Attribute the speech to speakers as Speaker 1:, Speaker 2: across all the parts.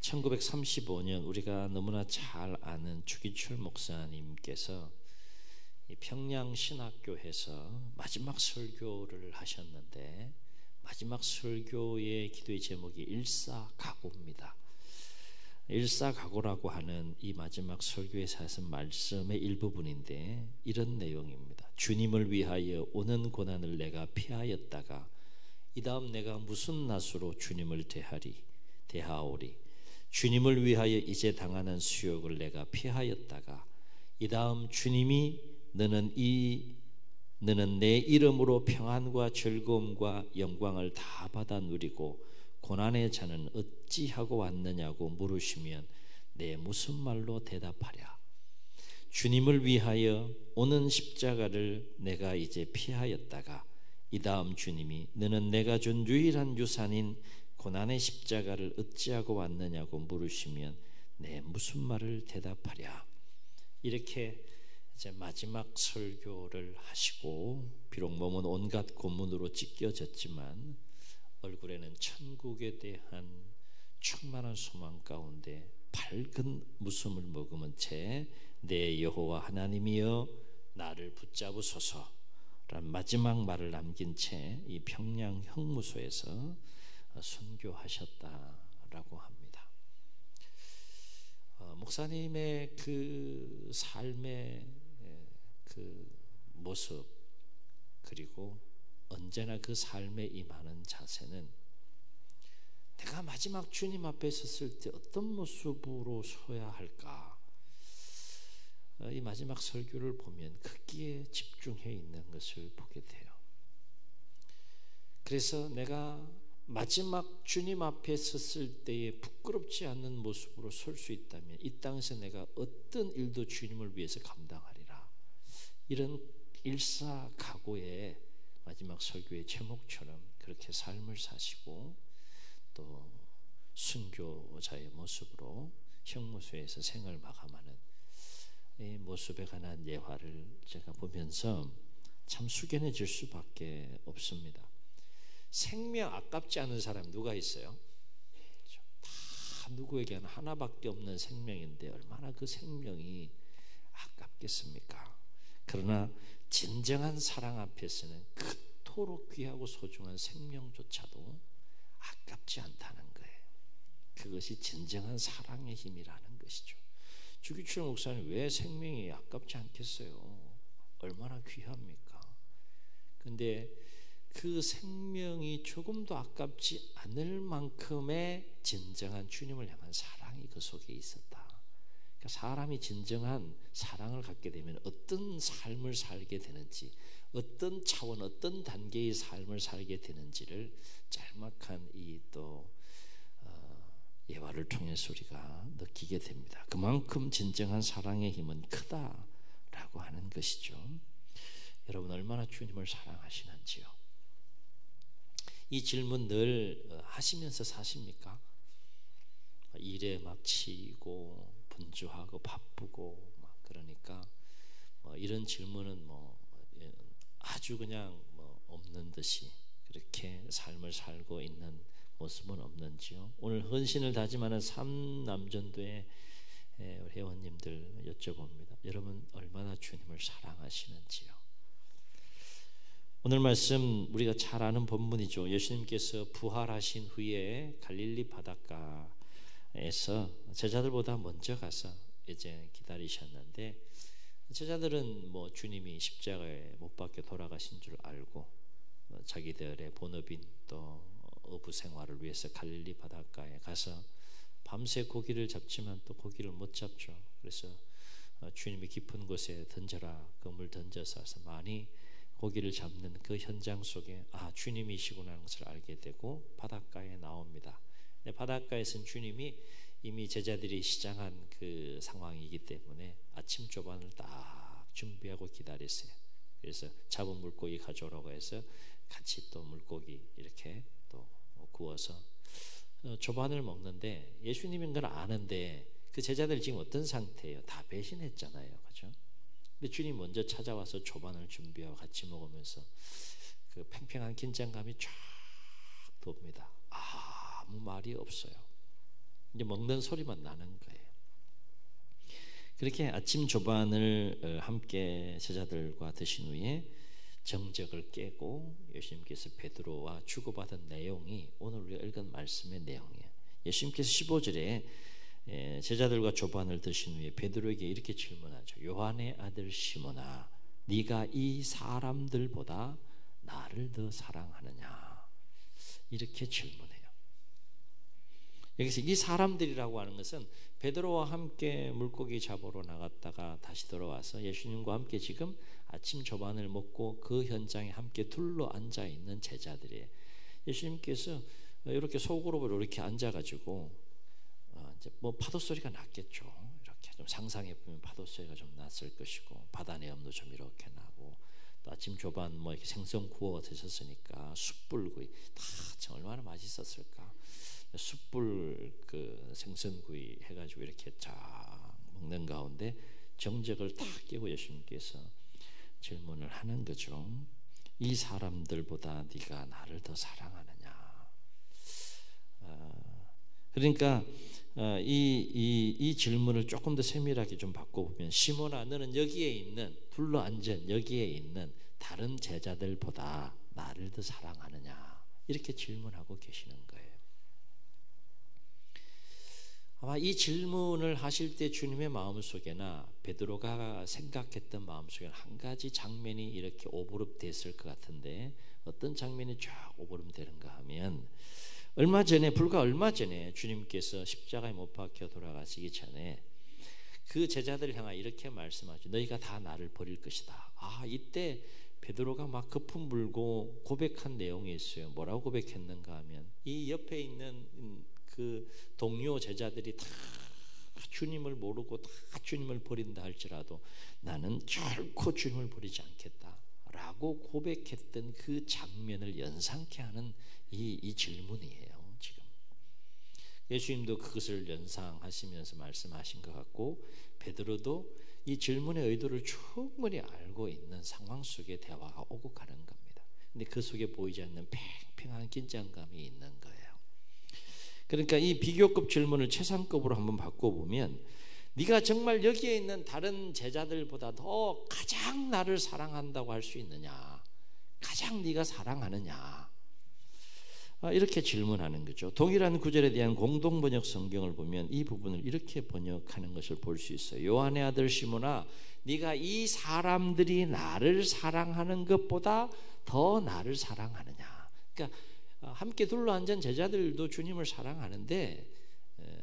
Speaker 1: 1935년 우리가 너무나 잘 아는 주기철 목사님께서 이 평양 신학교에서 마지막 설교를 하셨는데, 마지막 설교의 기도의 제목이 일사각오입니다. 일사각오라고 하는 이 마지막 설교에서 하신 말씀의 일부분인데 이런 내용입니다. 주님을 위하여 오는 고난을 내가 피하였다가 이 다음 내가 무슨 낯으로 주님을 대하오리. 주님을 위하여 이제 당하는 수욕을 내가 피하였다가 이 다음 주님이 너는 내 이름으로 평안과 즐거움과 영광을 다 받아 누리고 고난의 자는 어찌하고 왔느냐고 물으시면 내 무슨 말로 대답하랴. 주님을 위하여 오는 십자가를 내가 이제 피하였다가 이 다음 주님이 너는 내가 준 유일한 유산인 고난의 십자가를 어찌하고 왔느냐고 물으시면 내 무슨 말을 대답하랴. 이렇게 이제 마지막 설교를 하시고, 비록 몸은 온갖 고문으로 찢겨졌지만 얼굴에는 천국에 대한 충만한 소망 가운데 밝은 웃음을 머금은 채 내 여호와 하나님이여 나를 붙잡으소서 라는 마지막 말을 남긴 채 이 평양 형무소에서 순교하셨다라고 합니다. 목사님의 그 삶의 그 모습, 그리고 언제나 그 삶에 임하는 자세는 내가 마지막 주님 앞에 섰을 때 어떤 모습으로 서야 할까, 이 마지막 설교를 보면 거기에 집중해 있는 것을 보게 돼요. 그래서 내가 마지막 주님 앞에 섰을 때에 부끄럽지 않는 모습으로 설 수 있다면 이 땅에서 내가 어떤 일도 주님을 위해서 감당하리라. 이런 일사각오의 마지막 설교의 제목처럼 그렇게 삶을 사시고 또 순교자의 모습으로 형무소에서 생을 마감하는 이 모습에 관한 예화를 제가 보면서 참 숙연해질 수밖에 없습니다. 생명 아깝지 않은 사람 누가 있어요? 다 누구에게나 하나밖에 없는 생명인데 얼마나 그 생명이 아깝겠습니까? 그러나 진정한 사랑 앞에서는 그토록 귀하고 소중한 생명조차도 아깝지 않다는 거예요. 그것이 진정한 사랑의 힘이라는 것이죠. 주기철 목사님 왜 생명이 아깝지 않겠어요? 얼마나 귀합니까? 근데 그 생명이 조금도 아깝지 않을 만큼의 진정한 주님을 향한 사랑이 그 속에 있었다. 그러니까 사람이 진정한 사랑을 갖게 되면 어떤 삶을 살게 되는지, 어떤 차원, 어떤 단계의 삶을 살게 되는지를 짤막한 이 또 예화를 통해서 우리가 느끼게 됩니다. 그만큼 진정한 사랑의 힘은 크다라고 하는 것이죠. 여러분 얼마나 주님을 사랑하시는지요? 이 질문 늘 하시면서 사십니까? 일에 막 치이고 분주하고 바쁘고 막 그러니까 이런 질문은 아주 그냥 없는 듯이 그렇게 삶을 살고 있는 모습은 없는지요? 오늘 헌신을 다짐하는 삼남전도의 회원님들 여쭤봅니다. 여러분 얼마나 주님을 사랑하시는지요? 오늘 말씀 우리가 잘 아는 본문이죠. 예수님께서 부활하신 후에 갈릴리 바닷가에서 제자들보다 먼저 가서 이제 기다리셨는데, 제자들은 주님이 십자가에 못 박혀 돌아가신 줄 알고 자기들의 본업인 또 어부 생활을 위해서 갈릴리 바닷가에 가서 밤새 고기를 잡지만 또 고기를 못 잡죠. 그래서 주님이 깊은 곳에 던져라, 그물 던져서 많이 고기를 잡는 그 현장 속에 주님이시구나 하는 것을 알게 되고 바닷가에 나옵니다. 바닷가에서는 주님이 이미 제자들이 시장한 그 상황이기 때문에 아침 조반을 딱 준비하고 기다렸어요. 그래서 잡은 물고기 가져오라고 해서 같이 또 물고기 이렇게 또 구워서 조반을 먹는데, 예수님인 걸 아는데 그 제자들 지금 어떤 상태예요? 다 배신했잖아요, 그렇죠? 근데 주님 먼저 찾아와서 조반을 준비하고 같이 먹으면서 그 팽팽한 긴장감이 쫙 돕니다. 아무 말이 없어요. 이제 먹는 소리만 나는 거예요. 그렇게 아침 조반을 함께 제자들과 드신 후에 정적을 깨고 예수님께서 베드로와 주고받은 내용이 오늘 우리가 읽은 말씀의 내용이에요. 예수님께서 15절에 제자들과 조반을 드신 후에 베드로에게 이렇게 질문하죠. 요한의 아들 시몬아, 네가 이 사람들보다 나를 더 사랑하느냐? 이렇게 질문해요. 여기서 이 사람들이라고 하는 것은 베드로와 함께 물고기 잡으러 나갔다가 다시 돌아와서 예수님과 함께 지금 아침 조반을 먹고 그 현장에 함께 둘러 앉아 있는 제자들이에요. 예수님께서 이렇게 소그룹으로 이렇게 앉아가지고 이제 뭐 파도 소리가 났겠죠. 이렇게 좀 상상해 보면 파도 소리가 좀 났을 것이고 바다 내음도 좀 이렇게 나고 또 아침 조반 뭐 이렇게 생선 구워 드셨으니까 숯불구이 다 얼마나 맛있었을까. 숯불 그 생선구이 해가지고 이렇게 쫙 먹는 가운데 정적을 딱 깨고 예수님께서 질문을 하는 거죠. 이 사람들보다 네가 나를 더 사랑하느냐? 그러니까 이 질문을 조금 더 세밀하게 좀 바꿔보면 시몬아, 너는 여기에 있는 둘러 앉은 여기에 있는 다른 제자들보다 나를 더 사랑하느냐? 이렇게 질문하고 계시는 거예요. 아마 이 질문을 하실 때 주님의 마음속에나 베드로가 생각했던 마음속에는 한 가지 장면이 이렇게 오버랩됐을 것 같은데 어떤 장면이 쫙 오버랩되는가 하면 불과 얼마 전에 주님께서 십자가에 못 박혀 돌아가시기 전에 그 제자들을 향하여 이렇게 말씀하죠. 너희가 다 나를 버릴 것이다. 이때 베드로가 막 거품 불고 고백한 내용이 있어요. 뭐라고 고백했는가 하면 이 옆에 있는 그 동료 제자들이 다 주님을 모르고 다 주님을 버린다 할지라도 나는 결코 주님을 버리지 않겠다라고 고백했던 그 장면을 연상케 하는 이 질문이에요. 지금 예수님도 그것을 연상하시면서 말씀하신 것 같고 베드로도 이 질문의 의도를 충분히 알고 있는 상황 속에 대화가 오고 가는 겁니다. 근데 그 속에 보이지 않는 팽팽한 긴장감이 있는 거예요. 그러니까 이 비교급 질문을 최상급으로 한번 바꿔보면 네가 정말 여기에 있는 다른 제자들보다 더 가장 나를 사랑한다고 할 수 있느냐? 가장 네가 사랑하느냐? 이렇게 질문하는 거죠. 동일한 구절에 대한 공동번역 성경을 보면 이 부분을 이렇게 번역하는 것을 볼 수 있어요. 요한의 아들 시몬아, 네가 이 사람들이 나를 사랑하는 것보다 더 나를 사랑하느냐? 그러니까 함께 둘러앉은 제자들도 주님을 사랑하는데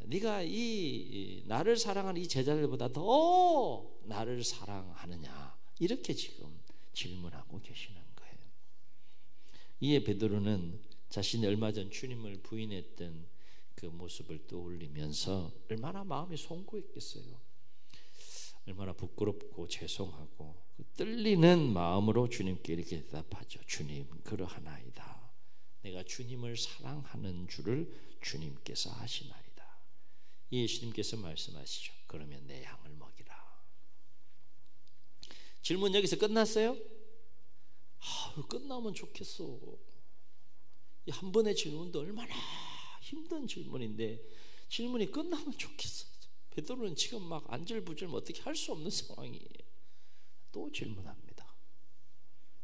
Speaker 1: 네가 이 나를 사랑하는 이 제자들보다 더 나를 사랑하느냐? 이렇게 지금 질문하고 계시는 거예요. 이에 베드로는 자신이 얼마 전 주님을 부인했던 그 모습을 떠올리면서 얼마나 마음이 송구했겠어요. 얼마나 부끄럽고 죄송하고 떨리는 마음으로 주님께 이렇게 대답하죠. 주님, 그러하나이다. 내가 주님을 사랑하는 줄을 주님께서 아시나이다. 예수님께서 말씀하시죠. 그러면 내 양을 먹이라. 질문 여기서 끝났어요? 끝나면 좋겠어. 이 한 번의 질문도 얼마나 힘든 질문인데 질문이 끝나면 좋겠어. 베드로는 지금 막 안절부절 어떻게 할 수 없는 상황이에요. 또 질문합니다.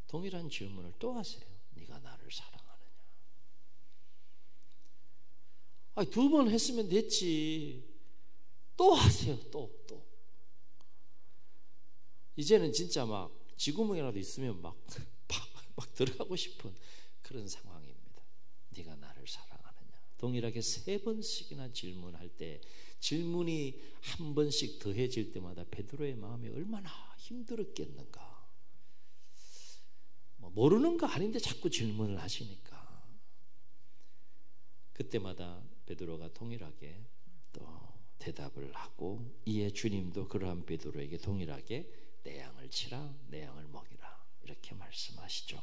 Speaker 1: 동일한 질문을 또 하세요. 네가 나를 사랑하느냐? 2번 했으면 됐지. 또 하세요. 또. 이제는 진짜 막 쥐구멍이라도 있으면 막 들어가고 싶은 그런 상황입니다. 네가 나를 사랑하느냐? 동일하게 3번씩이나 질문할 때 질문이 한 번씩 더해질 때마다 베드로의 마음이 얼마나 힘들었겠는가. 모르는 거 아닌데 자꾸 질문을 하시니까 그때마다 베드로가 동일하게 또 대답을 하고 이에 주님도 그러한 베드로에게 동일하게 내 양을 치라, 내 양을 먹이라 이렇게 말씀하시죠.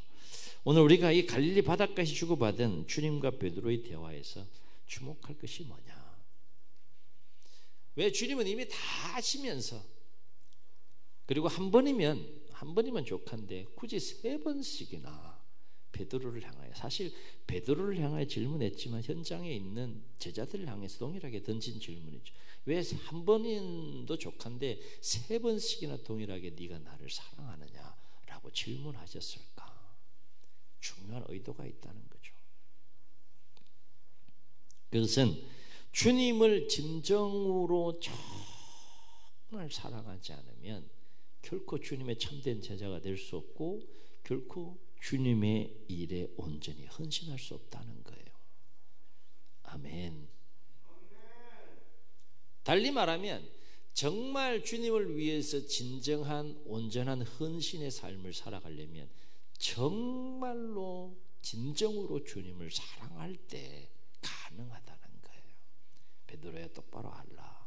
Speaker 1: 오늘 우리가 이 갈릴리 바닷가에서 주고받은 주님과 베드로의 대화에서 주목할 것이 뭐냐? 왜 주님은 이미 다 아시면서 그리고 한 번이면 족한데 굳이 3번씩이나 베드로를 향하여, 사실 베드로를 향하여 질문했지만 현장에 있는 제자들을 향해서 동일하게 던진 질문이죠. 왜 한 번도 족한데 세 번씩이나 동일하게 네가 나를 사랑하느냐라고 질문하셨을까? 중요한 의도가 있다는 거죠. 그것은 주님을 진정으로 정말 사랑하지 않으면 결코 주님의 참된 제자가 될 수 없고 결코 주님의 일에 온전히 헌신할 수 없다는 거예요. 아멘. 달리 말하면 정말 주님을 위해서 진정한 온전한 헌신의 삶을 살아가려면 정말로 진정으로 주님을 사랑할 때 가능하다는 거예요. 베드로야 똑바로 하라.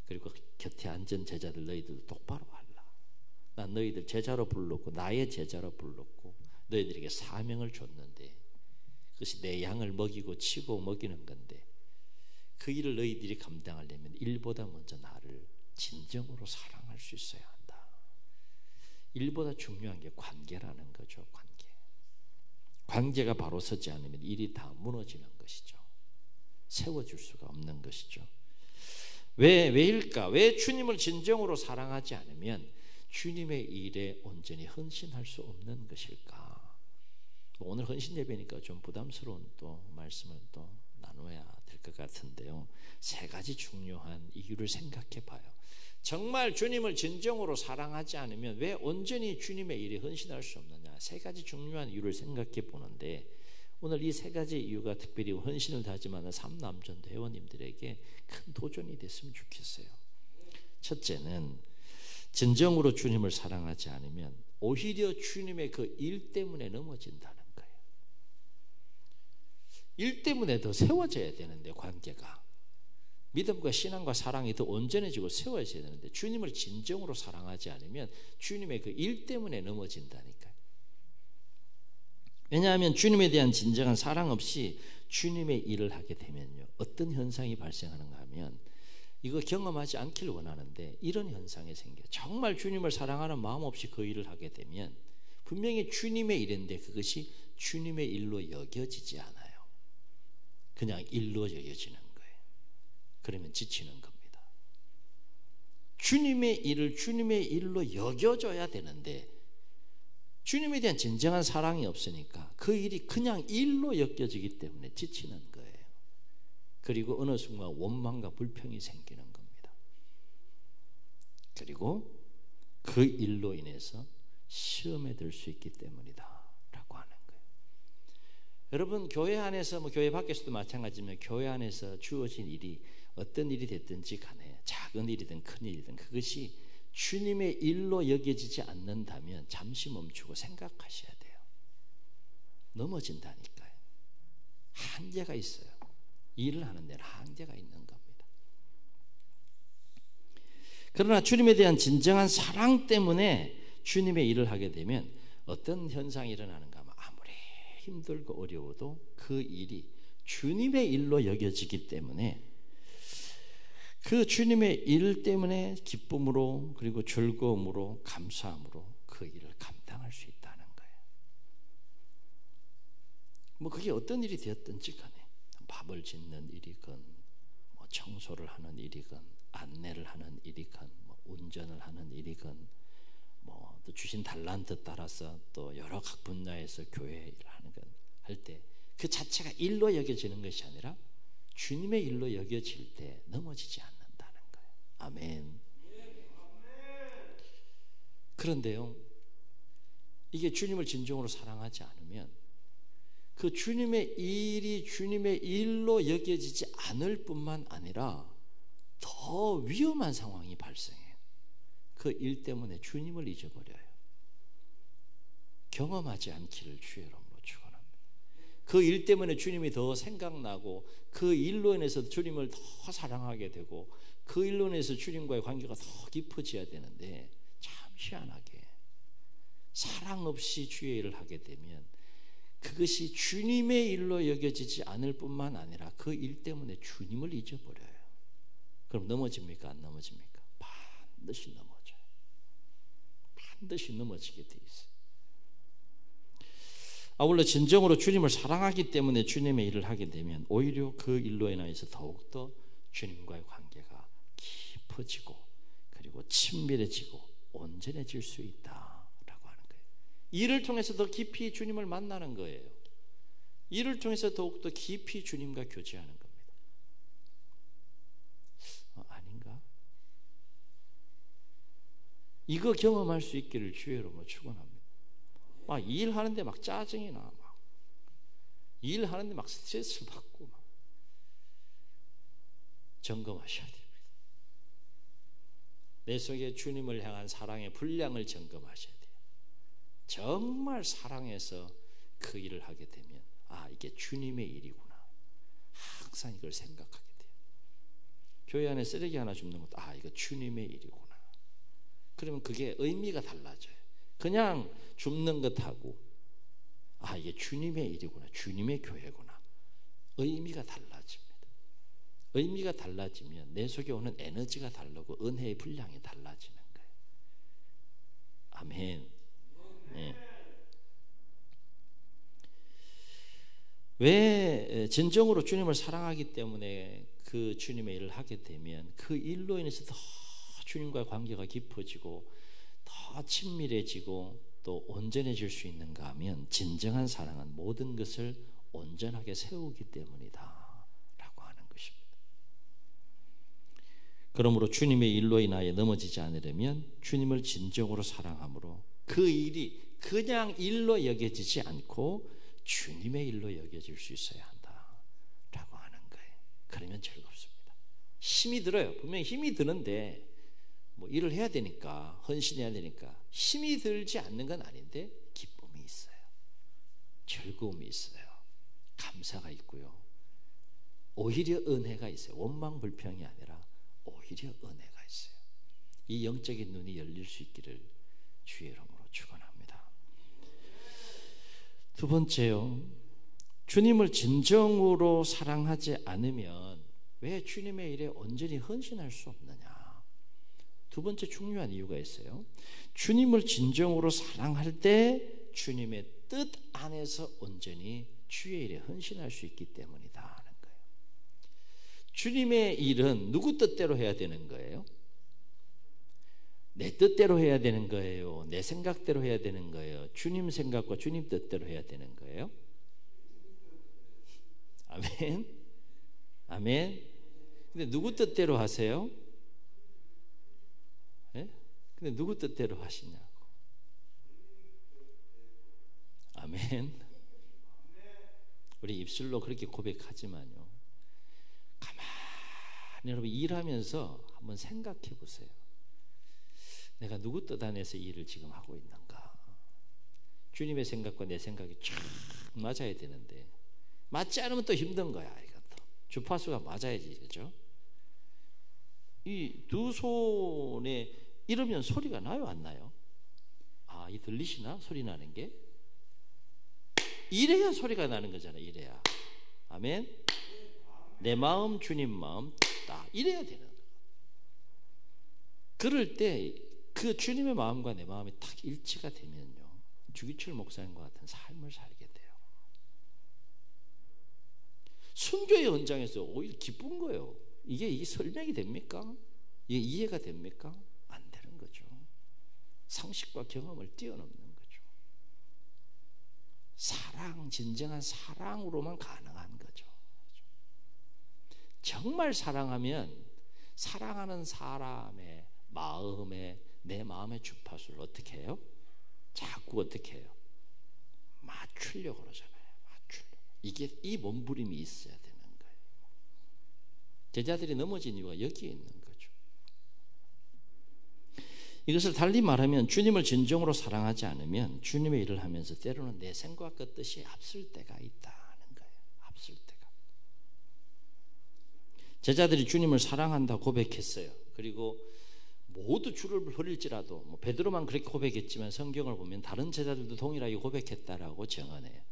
Speaker 1: 그리고 곁에 앉은 제자들 너희들도 똑바로 하라. 난 너희들 제자로 불렀고 나의 제자로 불렀고 너희들에게 사명을 줬는데 그것이 내 양을 먹이고 치고 먹이는 건데 그 일을 너희들이 감당하려면 일보다 먼저 나를 진정으로 사랑할 수 있어야 한다. 일보다 중요한 게 관계라는 거죠. 관계가 바로 서지 않으면 일이 다 무너지는 것이죠. 세워줄 수가 없는 것이죠. 왜일까? 왜 주님을 진정으로 사랑하지 않으면 주님의 일에 온전히 헌신할 수 없는 것일까? 오늘 헌신 예배니까 좀 부담스러운 또 말씀을 또 나눠야 될 것 같은데요. 세 가지 중요한 이유를 생각해 봐요. 정말 주님을 진정으로 사랑하지 않으면 왜 온전히 주님의 일에 헌신할 수 없느냐? 세 가지 중요한 이유를 생각해 보는데 오늘 이 세 가지 이유가 특별히 헌신을 다짐하는 삼남전도 회원님들에게 큰 도전이 됐으면 좋겠어요. 첫째는 진정으로 주님을 사랑하지 않으면 오히려 주님의 그 일 때문에 넘어진다는 거예요. 일 때문에 더 세워져야 되는데 관계가 믿음과 신앙과 사랑이 더 온전해지고 세워져야 되는데 주님을 진정으로 사랑하지 않으면 주님의 그 일 때문에 넘어진다니까요. 왜냐하면 주님에 대한 진정한 사랑 없이 주님의 일을 하게 되면요 어떤 현상이 발생하는가 하면 이거 경험하지 않기를 원하는데 이런 현상이 생겨요. 정말 주님을 사랑하는 마음 없이 그 일을 하게 되면 분명히 주님의 일인데 그것이 주님의 일로 여겨지지 않아요. 그냥 일로 여겨지는 거예요. 그러면 지치는 겁니다. 주님의 일을 주님의 일로 여겨져야 되는데 주님에 대한 진정한 사랑이 없으니까 그 일이 그냥 일로 여겨지기 때문에 지치는 거예요. 그리고 어느 순간 원망과 불평이 생기는 겁니다. 그리고 그 일로 인해서 시험에 들 수 있기 때문이다 라고 하는 거예요. 여러분 교회 안에서 교회 밖에서도 마찬가지지만 교회 안에서 주어진 일이 어떤 일이 됐든지 간에 작은 일이든 큰 일이든 그것이 주님의 일로 여겨지지 않는다면 잠시 멈추고 생각하셔야 돼요. 넘어진다니까요. 한계가 있어요. 일을 하는 데는 한계가 있는 겁니다. 그러나 주님에 대한 진정한 사랑 때문에 주님의 일을 하게 되면 어떤 현상이 일어나는가 하면 아무리 힘들고 어려워도 그 일이 주님의 일로 여겨지기 때문에 그 주님의 일 때문에 기쁨으로 그리고 즐거움으로 감사함으로 그 일을 감당할 수 있다는 거예요. 그게 어떤 일이 되었든지 간에 밥을 짓는 일이건 청소를 하는 일이건 안내를 하는 일이건 운전을 하는 일이건 또 주신 달란트 따라서 또 여러 각 분야에서 교회 일을 하는 건 할 때 그 자체가 일로 여겨지는 것이 아니라 주님의 일로 여겨질 때 넘어지지 않는다는 거예요. 아멘. 그런데요 이게 주님을 진정으로 사랑하지 않으면 그 주님의 일이 주님의 일로 여겨지지 않을 뿐만 아니라 더 위험한 상황이 발생해요. 그 일 때문에 주님을 잊어버려요. 경험하지 않기를 주의 이름으로 축원합니다. 그 일 때문에 주님이 더 생각나고 그 일로 인해서 주님을 더 사랑하게 되고 그 일로 인해서 주님과의 관계가 더 깊어져야 되는데 참 희한하게 사랑 없이 주의 일을 하게 되면 그것이 주님의 일로 여겨지지 않을 뿐만 아니라 그 일 때문에 주님을 잊어버려요. 그럼 넘어집니까? 안 넘어집니까? 반드시 넘어져요. 반드시 넘어지게 돼 있어요. 아울러 진정으로 주님을 사랑하기 때문에 주님의 일을 하게 되면 오히려 그 일로 인하여서 더욱더 주님과의 관계가 깊어지고 그리고 친밀해지고 온전해질 수 있다라고 하는 거예요. 일을 통해서 더 깊이 주님을 만나는 거예요. 일을 통해서 더욱더 깊이 주님과 교제하는 겁니다. 아닌가? 이거 경험할 수 있기를 주의 이름으로 축원합니다. 막 일하는데 막 짜증이 나, 막 일하는데 막 스트레스 받고 막 점검하셔야 됩니다. 내 속에 주님을 향한 사랑의 분량을 점검하셔야 돼요. 정말 사랑해서 그 일을 하게 되면 이게 주님의 일이구나. 항상 이걸 생각하게 돼요. 교회 안에 쓰레기 하나 줍는 것도 이거 주님의 일이구나. 그러면 그게 의미가 달라져요. 그냥 줍는 것하고 이게 주님의 일이구나. 주님의 교회구나. 의미가 달라집니다. 의미가 달라지면 내 속에 오는 에너지가 다르고 은혜의 분량이 달라지는 거예요. 아멘. 네. 왜 진정으로 주님을 사랑하기 때문에 그 주님의 일을 하게 되면 그 일로 인해서 더 주님과의 관계가 깊어지고 더 친밀해지고 또 온전해질 수 있는가 하면 진정한 사랑은 모든 것을 온전하게 세우기 때문이다 라고 하는 것입니다. 그러므로 주님의 일로 인하여 넘어지지 않으려면 주님을 진정으로 사랑함으로 그 일이 그냥 일로 여겨지지 않고 주님의 일로 여겨질 수 있어야 한다라고 하는 거예요. 그러면 즐겁습니다. 힘이 들어요. 분명히 힘이 드는데 일을 해야 되니까 헌신해야 되니까 힘이 들지 않는 건 아닌데 기쁨이 있어요. 즐거움이 있어요. 감사가 있고요. 오히려 은혜가 있어요. 원망불평이 아니라 오히려 은혜가 있어요. 이 영적인 눈이 열릴 수 있기를 주의 이름으로 축원합니다. 두 번째요. 주님을 진정으로 사랑하지 않으면 왜 주님의 일에 온전히 헌신할 수 없느냐? 두 번째 중요한 이유가 있어요. 주님을 진정으로 사랑할 때 주님의 뜻 안에서 온전히 주의 일에 헌신할 수 있기 때문이다 하는 거예요. 주님의 일은 누구 뜻대로 해야 되는 거예요? 내 뜻대로 해야 되는 거예요? 내 생각대로 해야 되는 거예요? 주님 생각과 주님 뜻대로 해야 되는 거예요? 아멘. 아멘. 근데 누구 뜻대로 하세요? 네? 근데 누구 뜻대로 하시냐고. 아멘. 우리 입술로 그렇게 고백하지만요, 가만히 여러분 일하면서 한번 생각해 보세요. 내가 누구 뜻 안에서 일을 지금 하고 있는가? 주님의 생각과 내 생각이 쫙 맞아야 되는데 맞지 않으면 또 힘든 거야. 이것도 주파수가 맞아야지, 그죠? 이 두 손에 이러면 소리가 나요, 안 나요? 이 들리시나? 소리 나는 게? 이래야 소리가 나는 거잖아요. 이래야. 아멘. 내 마음 주님 마음 딱 이래야 되는 거예요. 그럴 때 그 주님의 마음과 내 마음이 딱 일치가 되면요, 주기철 목사님과 같은 삶을 살게 돼요. 순교의 현장에서 오히려 기쁜 거예요. 이게 설명이 됩니까? 이게 이해가 됩니까? 안 되는 거죠. 상식과 경험을 뛰어넘는 거죠. 사랑, 진정한 사랑으로만 가능한 거죠. 정말 사랑하면 사랑하는 사람의 마음에, 내 마음의 주파수를 어떻게 해요? 자꾸 어떻게 해요? 맞추려고 그러잖아요. 맞추려고. 이게 이 몸부림이 있어야 되는 거예요. 제자들이 넘어진 이유가 여기에 있는 거죠. 이것을 달리 말하면 주님을 진정으로 사랑하지 않으면 주님의 일을 하면서 때로는 내 생각과 뜻이 앞설 때가 있다는 거예요. 앞설 때가. 제자들이 주님을 사랑한다 고백했어요. 그리고 모두 주를 버릴지라도, 베드로만 그렇게 고백했지만 성경을 보면 다른 제자들도 동일하게 고백했다라고 정언해요.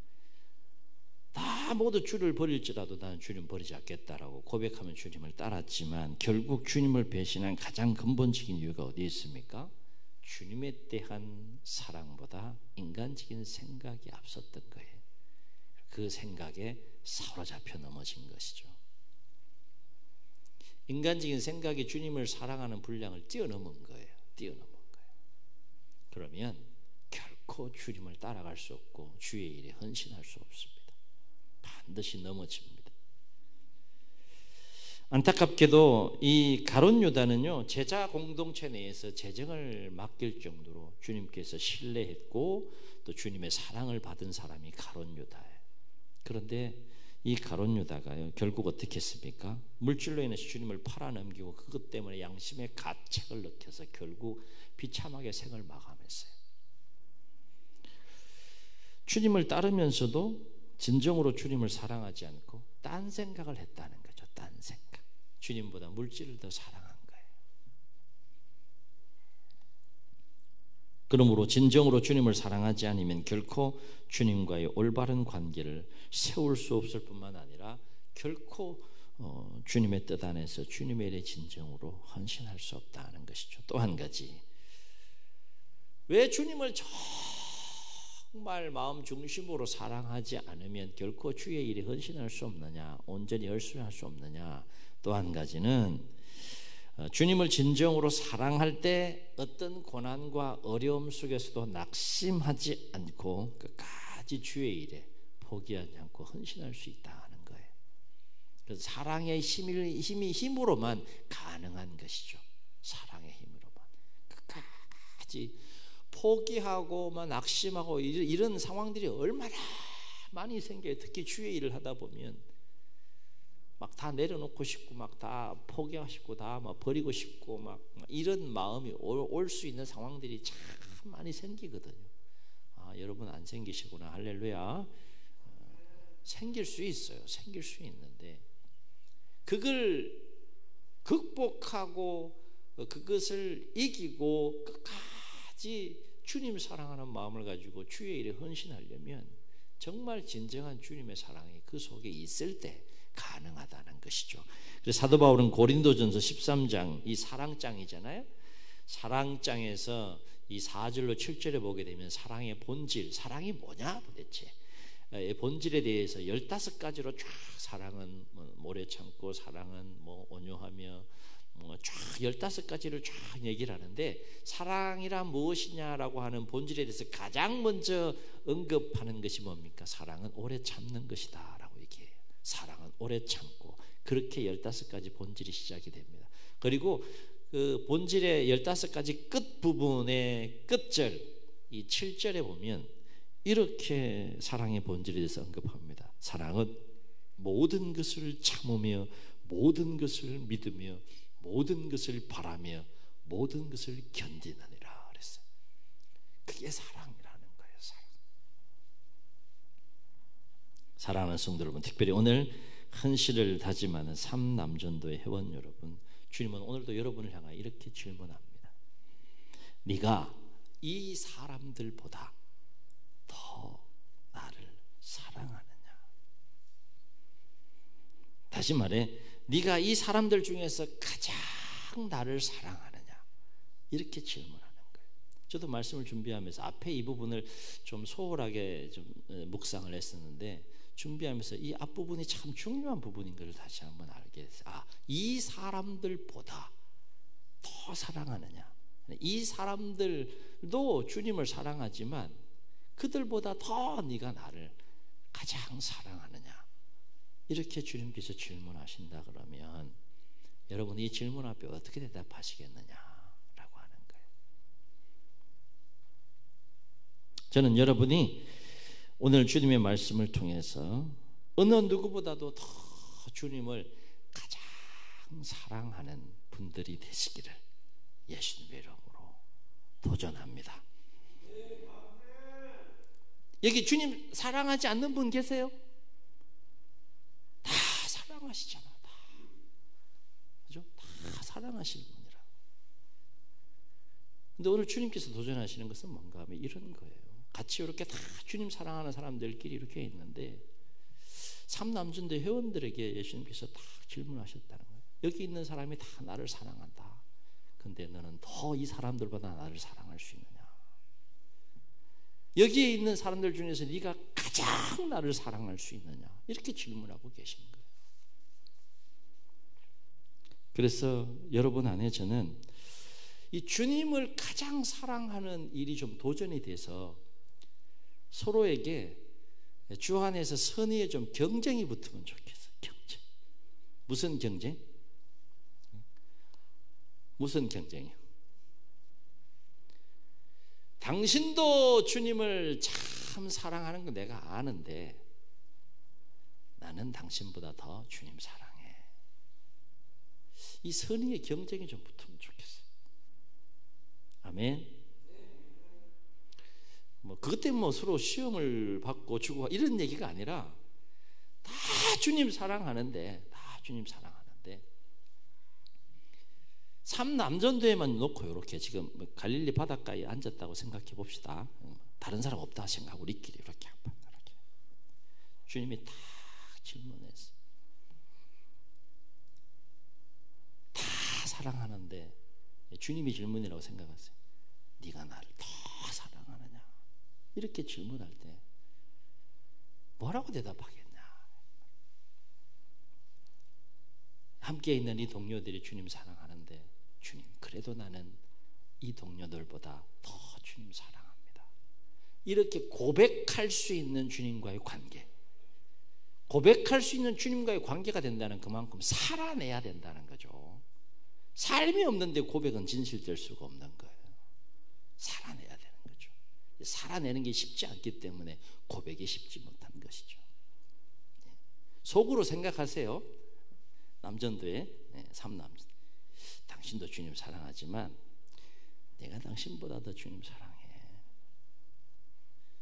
Speaker 1: 다 모두 주를 버릴지라도 나는 주님 버리지 않겠다라고 고백하면 주님을 따랐지만 결국 주님을 배신한 가장 근본적인 이유가 어디에 있습니까? 주님에 대한 사랑보다 인간적인 생각이 앞섰던 거예요. 그 생각에 사로잡혀 넘어진 것이죠. 인간적인 생각이 주님을 사랑하는 분량을 뛰어넘은 거예요. 그러면 결코 주님을 따라갈 수 없고 주의 일에 헌신할 수 없습니다. 반드시 넘어집니다. 안타깝게도 이 가룟 유다는요, 제자 공동체 내에서 재정을 맡길 정도로 주님께서 신뢰했고 또 주님의 사랑을 받은 사람이 가룟 유다예요. 그런데 이 가룟 유다가요, 결국 어떻게 했습니까? 물질로 인해서 주님을 팔아넘기고 그것 때문에 양심의 가책을 느껴서 결국 비참하게 생을 마감했어요. 주님을 따르면서도 진정으로 주님을 사랑하지 않고 딴 생각을 했다는 거죠. 딴 생각. 주님보다 물질을 더 사랑한 거예요. 그러므로 진정으로 주님을 사랑하지 않으면 결코 주님과의 올바른 관계를 세울 수 없을 뿐만 아니라 결코 주님의 뜻 안에서 주님의 일에 진정으로 헌신할 수 없다는 것이죠. 또 한 가지, 왜 주님을 정말 마음 중심으로 사랑하지 않으면 결코 주의 일에 헌신할 수 없느냐, 온전히 열심할 수 없느냐. 또 한 가지는 주님을 진정으로 사랑할 때 어떤 고난과 어려움 속에서도 낙심하지 않고 끝까지 주의 일에 포기하지 않고 헌신할 수 있다는 거예요. 그래서 사랑의 힘으로만 가능한 것이죠. 사랑의 힘으로만 끝까지 포기하고만 낙심하고 이런 상황들이 얼마나 많이 생겨요. 특히 주의 일을 하다 보면 막 다 내려놓고 싶고 막 다 포기하고 싶고 다 막 버리고 싶고 막 이런 마음이 올 수 있는 상황들이 참 많이 생기거든요. 여러분 안 생기시구나. 할렐루야. 생길 수 있어요. 생길 수 있는데 그걸 극복하고 그것을 이기고 끝까지 주님 사랑하는 마음을 가지고 주의 일에 헌신하려면 정말 진정한 주님의 사랑이 그 속에 있을 때 가능하다는 것이죠. 그래서 사도 바울은 고린도전서 13장, 이 사랑장이잖아요. 사랑장에서 이 4절로 7절에 보게 되면 사랑의 본질, 사랑이 뭐냐 도대체, 본질에 대해서 15가지로 쫙, 사랑은 오래 참고, 사랑은 온유하며, 쫙 15가지를 쫙 얘기를 하는데, 사랑이란 무엇이냐라고 하는 본질에 대해서 가장 먼저 언급하는 것이 뭡니까? 사랑은 오래 참는 것이다 라고 얘기해요. 사랑은 오래 참고, 그렇게 15가지 본질이 시작이 됩니다. 그리고 그 본질의 15가지 끝부분의 끝절, 이 7절에 보면 이렇게 사랑의 본질에 대해서 언급합니다. 사랑은 모든 것을 참으며, 모든 것을 믿으며, 모든 것을 바라며, 모든 것을 견디느니라 그랬어요. 그게 사랑이라는 거예요. 사랑하는 성도 여러분, 특별히 오늘 헌신을 다짐하는 삼남전도의 회원 여러분, 주님은 오늘도 여러분을 향하여 이렇게 질문합니다. 네가 이 사람들보다 더 나를 사랑하느냐? 다시 말해, 네가 이 사람들 중에서 가장 나를 사랑하느냐? 이렇게 질문하는 거예요. 저도 말씀을 준비하면서 앞에 이 부분을 좀 소홀하게 좀 묵상을 했었는데, 준비하면서 이 앞부분이 참 중요한 부분인 것을 다시 한번 알게 됐어요. 이 사람들보다 더 사랑하느냐? 이 사람들도 주님을 사랑하지만 그들보다 더 네가 나를 가장 사랑하느냐? 이렇게 주님께서 질문하신다 그러면 여러분 이 질문 앞에 어떻게 대답하시겠느냐라고 하는 거예요. 저는 여러분이 오늘 주님의 말씀을 통해서 어느 누구보다도 더 주님을 가장 사랑하는 분들이 되시기를 예수님의 이름으로 도전합니다. 여기 주님 사랑하지 않는 분 계세요? 다 사랑하시잖아. 다. 그죠? 다 사랑하시는 분이라. 근데 오늘 주님께서 도전하시는 것은 뭔가 하면 이런 거예요. 같이 이렇게 다 주님 사랑하는 사람들끼리 이렇게 있는데, 삼남전도 회원들에게 예수님께서 다 질문하셨다는 거예요. 여기 있는 사람이 다 나를 여기에 있는 사람들 중에서 네가 가장 나를 사랑할 수 있느냐? 이렇게 질문하고 계신 거예요. 그래서 여러분 안에 저는 이 주님을 가장 사랑하는 일이 좀 도전이 돼서 서로에게 주 안에서 선의에 좀 경쟁이 붙으면 좋겠어요. 경쟁. 무슨 경쟁? 무슨 경쟁이요? 당신도 주님을 참 사랑하는 거 내가 아는데 나는 당신보다 더 주님 사랑해. 이 선의의 경쟁이 좀 붙으면 좋겠어요. 아멘. 그것 때문에 서로 시험을 받고 주고 이런 얘기가 아니라 다 주님 사랑하는데, 다 주님 사랑하는데 3남전도회만 놓고 이렇게 지금 갈릴리 바닷가에 앉았다고 생각해 봅시다. 다른 사람 없다 생각하고 우리끼리 이렇게 주님이 딱 질문했어. 다 사랑하는데 주님이 질문이라고 생각하세요. 네가 나를 더 사랑하느냐? 이렇게 질문할 때 뭐라고 대답하겠냐? 함께 있는 이 동료들이 주님 사랑하는데 주님, 그래도 나는 이 동료들보다 더 주님 사랑합니다. 이렇게 고백할 수 있는 주님과의 관계, 고백할 수 있는 주님과의 관계가 된다는 그만큼 살아내야 된다는 거죠. 삶이 없는데 고백은 진실될 수가 없는 거예요. 살아내야 되는 거죠. 살아내는 게 쉽지 않기 때문에 고백이 쉽지 못한 것이죠. 속으로 생각하세요. 남전도에 3남전, 당신도 주님 사랑하지만 내가 당신보다 더 주님 사랑해.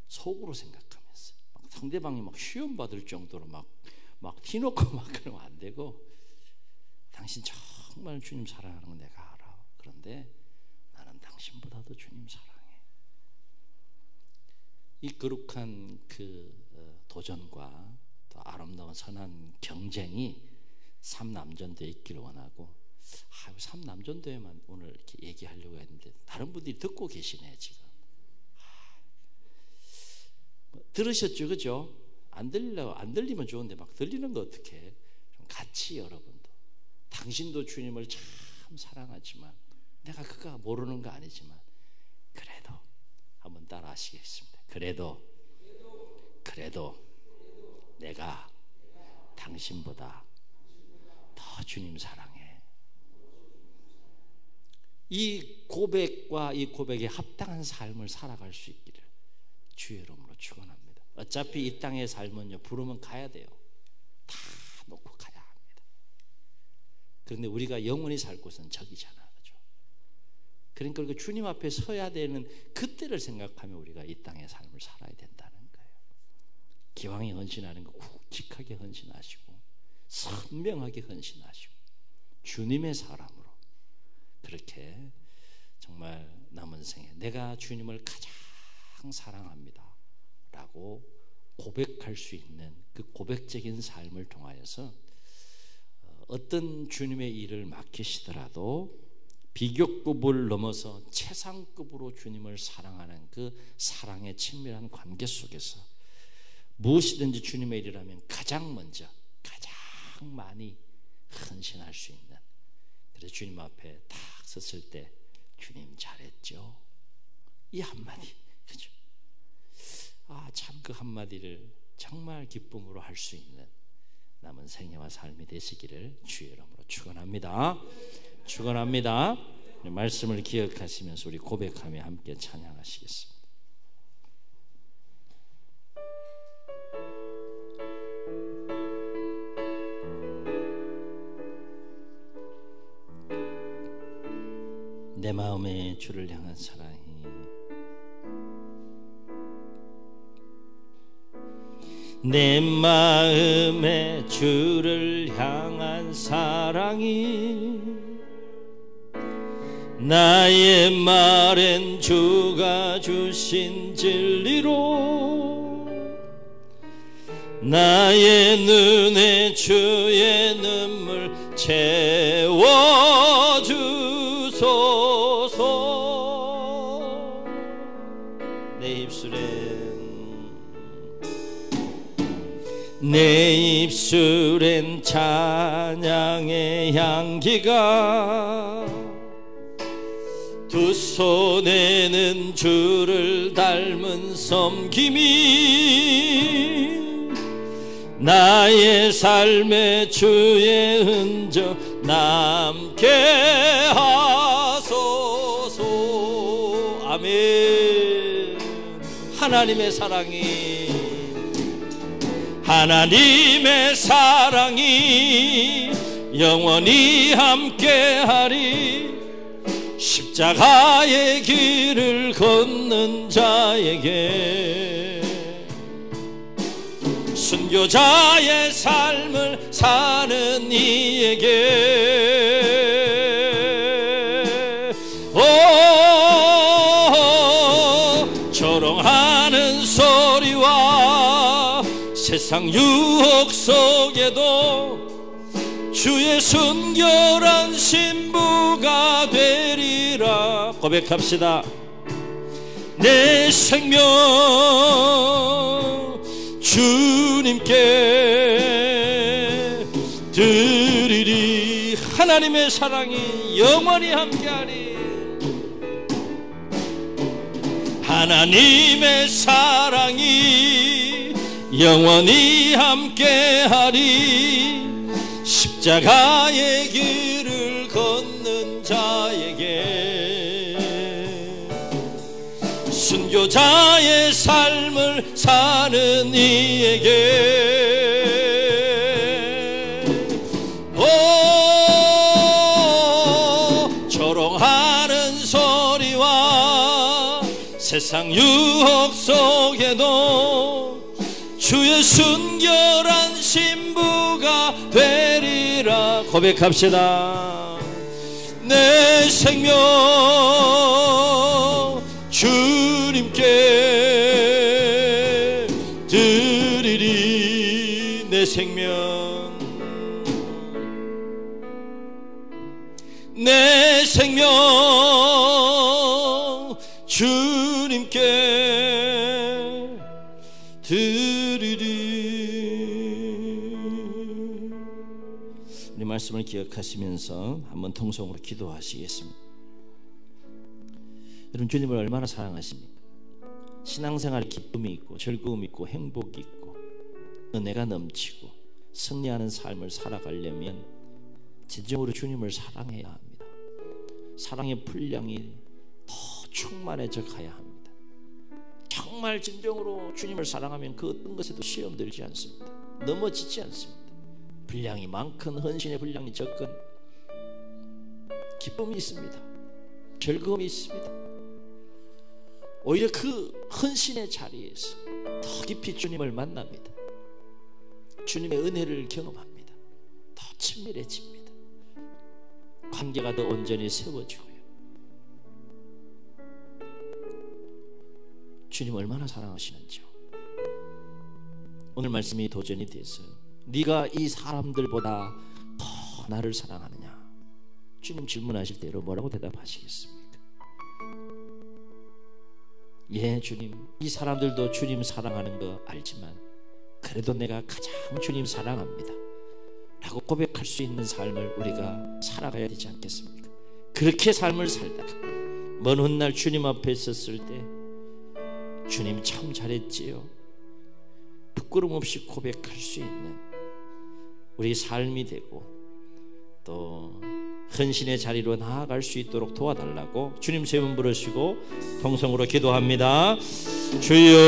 Speaker 1: 속으로 생각하면서 상대방이 막 시험 받을 정도로 막 티놓고 막 그러면 안 되고, 당신 정말 주님 사랑하는 건 내가 알아. 그런데 나는 당신보다 더 주님 사랑해. 이 거룩한 그 도전과 또 아름다운 선한 경쟁이 3남전도에 있기를 원하고, 3남전도에만 오늘 이렇게 얘기하려고 했는데 다른 분들이 듣고 계시네 지금. 들으셨죠, 그죠? 안 들리면 좋은데 막 들리는 거 어떡해? 좀 같이 여러분도, 당신도 주님을 참 사랑하지만, 내가 그가 모르는 거 아니지만 그래도 한번 따라 하시겠습니다. 그래도 내가 당신보다 더 주님 사랑해. 이 고백과 이 고백에 합당한 삶을 살아갈 수 있기를 주의 이름으로 축원합니다. 어차피 이 땅의 삶은요, 부르면 가야 돼요. 다 놓고 가야 합니다. 그런데 우리가 영원히 살 곳은 저기잖아, 그죠? 그러니까 그 주님 앞에 서야 되는 그때를 생각하며 우리가 이 땅의 삶을 살아야 된다는 거예요. 기왕에 헌신하는 거 굵직하게 헌신하시고 선명하게 헌신하시고 주님의 사람으로 그렇게 정말 남은 생에 내가 주님을 가장 사랑합니다 라고 고백할 수 있는 그 고백적인 삶을 통하여서 어떤 주님의 일을 맡기시더라도 비교급을 넘어서 최상급으로 주님을 사랑하는 그 사랑의 친밀한 관계 속에서 무엇이든지 주님의 일이라면 가장 먼저 가장 많이 헌신할 수 있는, 그래서 주님 앞에 딱 섰을 때 주님 잘했죠, 이 한마디, 그죠? 참 그 한마디를 정말 기쁨으로 할 수 있는 남은 생애와 삶이 되시기를 주의 이름으로 축원합니다. 축원합니다. 말씀을 기억하시면서 우리 고백하며 함께 찬양하시겠습니다. 내 마음에 주를 향한 사랑이, 내 마음에 주를 향한 사랑이, 나의 말엔 주가 주신 진리로, 나의 눈에 주의 눈물 채워주소서. 내 입술에 내 입술엔 찬양의 향기가 두 손에는 주를 닮은 섬김이 나의 삶에 주의 흔적 남게 하소서. 아멘. 하나님의 사랑이 영원히 함께하리. 십자가의 길을 걷는 자에게, 순교자의 삶을 사는 이에게, 조롱하는 소리와 세상 유혹 속에도 주의 순결한 신부가 되리라. 고백합시다. 내 생명 주님께 드리리. 하나님의 사랑이 영원히 함께하리. 하나님의 사랑이 영원히 함께하리. 십자가의 길을 걷는 자에게, 순교자의 삶을 사는 이에게, 조롱하는 소리와 세상 유혹 속에도 주의 순결한 신부가 되리라. 고백합시다. 내 생명 주님께 드리리. 내 생명 주님께 드리리. 우리 말씀을 기억하시면서 한번 통성으로 기도하시겠습니다. 여러분, 주님을 얼마나 사랑하십니까? 신앙생활에 기쁨이 있고 즐거움이 있고 행복이 있고 은혜가 넘치고 승리하는 삶을 살아가려면 진정으로 주님을 사랑해야 합니다. 사랑의 분량이 더 충만해져 가야 합니다. 정말 진정으로 주님을 사랑하면 그 어떤 것에도 시험 들지 않습니다. 넘어지지 않습니다. 분량이 많건 헌신의 분량이 적건 기쁨이 있습니다. 즐거움이 있습니다. 오히려 그 헌신의 자리에서 더 깊이 주님을 만납니다. 주님의 은혜를 경험합니다. 더 친밀해집니다. 관계가 더 온전히 세워지고요. 주님 얼마나 사랑하시는지요. 오늘 말씀이 도전이 돼서 네가 이 사람들보다 더 나를 사랑하느냐, 주님 질문하실 대로 뭐라고 대답하시겠습니까? 예, 주님, 이 사람들도 주님 사랑하는 거 알지만 그래도 내가 가장 주님 사랑합니다 라고 고백할 수 있는 삶을 우리가 살아가야 되지 않겠습니까? 그렇게 삶을 살다가 먼 훗날 주님 앞에 섰을 때 주님 참 잘했지요, 부끄럼 없이 고백할 수 있는 우리 삶이 되고 또 헌신의 자리로 나아갈 수 있도록 도와달라고 주님 세 번 부르시고 통성으로 기도합니다. 주여